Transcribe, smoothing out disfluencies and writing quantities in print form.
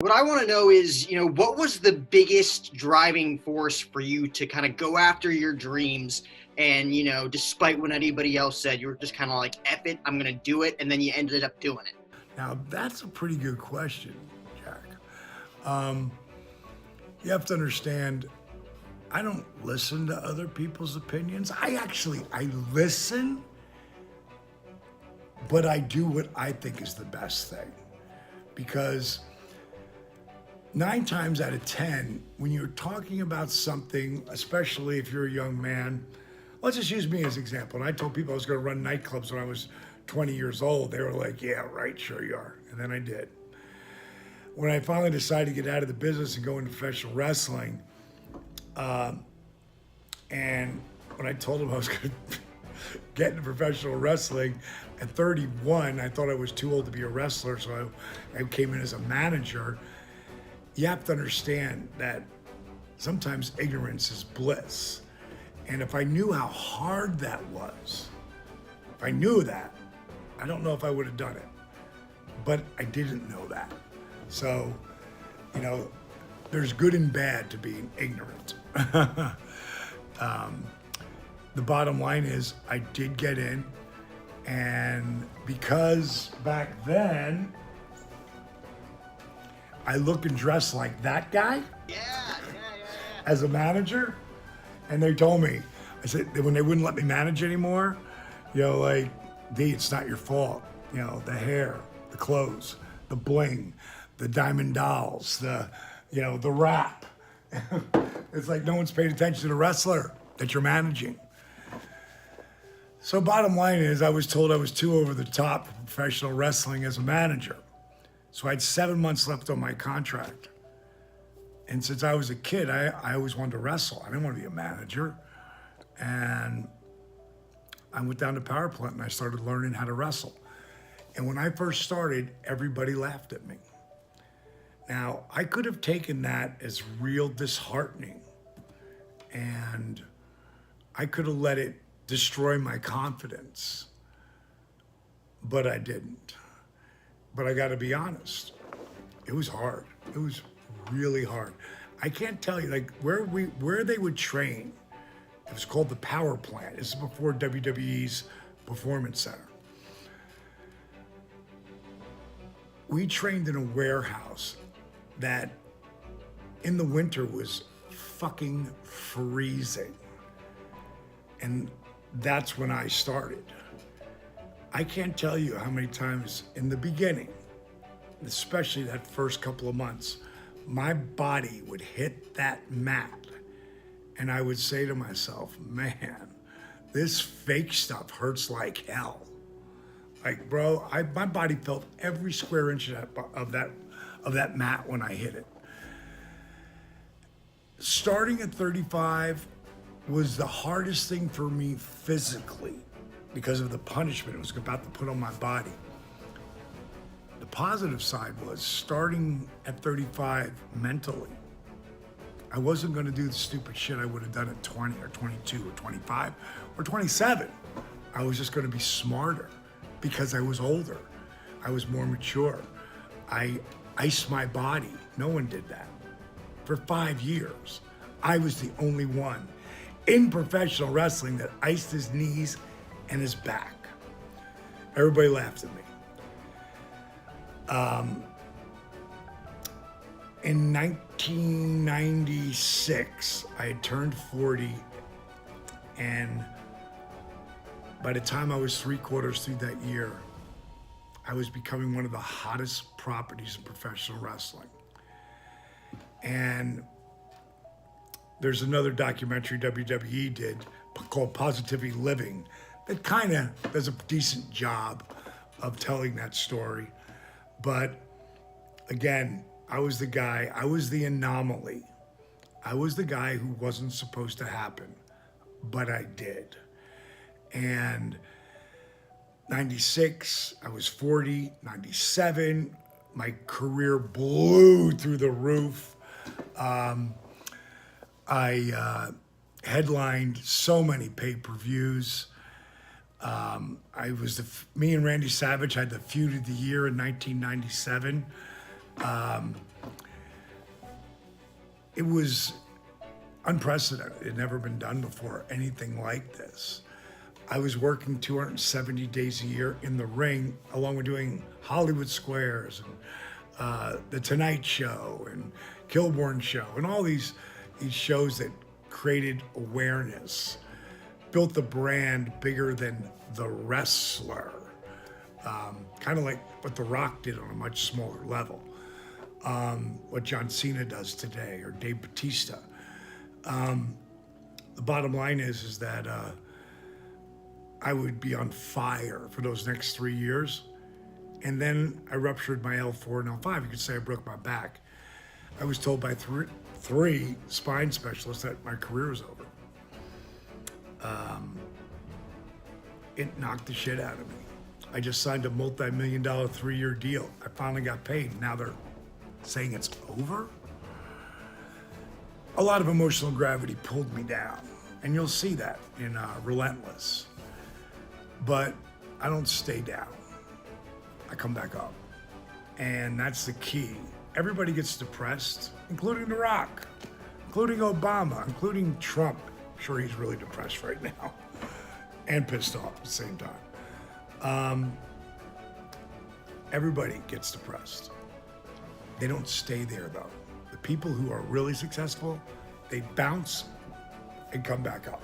What I want to know is, what was the biggest driving force for you to kind of go after your dreams and, despite what anybody else said, you were just kind of like, F it, I'm going to do it. And then you ended up doing it. Now, that's a pretty good question, Jack. You have to understand, I don't listen to other people's opinions. I listen, but I do what I think is the best thing. Because 9 times out of 10, when you're talking about something, especially if you're a young man, let's just use me as an example. And I told people I was going to run nightclubs when I was 20 years old. They were like, yeah, right, sure you are. And then I did. When I finally decided to get out of the business and go into professional wrestling, and when I told them I was going to get into professional wrestling at 31, I thought I was too old to be a wrestler, so I came in as a manager. You have to understand that sometimes ignorance is bliss. And if I knew how hard that was, if I knew that, I don't know if I would have done it. But I didn't know that. So, there's good and bad to being ignorant. The bottom line is I did get in, and because back then I look and dress like that guy as a manager, and they told me, I said, when they wouldn't let me manage anymore, like, D, it's not your fault. The hair, the clothes, the bling, the diamond dolls, the rap. It's like no one's paid attention to the wrestler that you're managing. So bottom line is I was told I was too over the top for professional wrestling as a manager. So I had 7 months left on my contract. And since I was a kid, I always wanted to wrestle. I didn't want to be a manager. And I went down to power plant and I started learning how to wrestle. And when I first started, everybody laughed at me. Now, I could have taken that as real disheartening, and I could have let it destroy my confidence, but I didn't. But I got to be honest, it was hard. It was really hard. I can't tell you, like, where they would train, it was called the power plant. This is before WWE's Performance Center. We trained in a warehouse that in the winter was fucking freezing. And that's when I started. I can't tell you how many times in the beginning, especially that first couple of months, my body would hit that mat and I would say to myself, man, this fake stuff hurts like hell. Like, bro, my body felt every square inch of that mat when I hit it. Starting at 35 was the hardest thing for me physically because of the punishment it was about to put on my body. The positive side was starting at 35 mentally. I wasn't going to do the stupid shit I would have done at 20 or 22 or 25 or 27. I was just going to be smarter because I was older. I was more mature. I iced my body. No one did that. For 5 years, I was the only one in professional wrestling that iced his knees and his back. Everybody laughed at me. In 1996, I had turned 40, and by the time I was 3/4 through that year, I was becoming one of the hottest properties in professional wrestling. And there's another documentary WWE did called Positivity Living that kind of does a decent job of telling that story. But again, I was the guy, I was the anomaly. I was the guy who wasn't supposed to happen, but I did. And 96, I was 40, 97, my career blew through the roof. I headlined so many pay-per-views. Me and Randy Savage had the feud of the year in 1997. it was unprecedented. It had never been done before, anything like this. I was working 270 days a year in the ring, along with doing Hollywood Squares and The Tonight Show and Kilborn Show and all these shows that created awareness, built the brand bigger than the wrestler, kind of like what The Rock did on a much smaller level, what John Cena does today or Dave Bautista. The bottom line is that I would be on fire for those next 3 years. And then I ruptured my L4 and L5. You could say I broke my back. I was told by three spine specialists that my career was over. It knocked the shit out of me. I just signed a multi-million-dollar 3-year deal. I finally got paid. Now they're saying it's over? A lot of emotional gravity pulled me down. And you'll see that in Relentless. But I don't stay down. I come back up. And that's the key. Everybody gets depressed, including The Rock, including Obama, including Trump. I'm sure he's really depressed right now and pissed off at the same time. Everybody gets depressed. They don't stay there though. The people who are really successful, they bounce and come back up.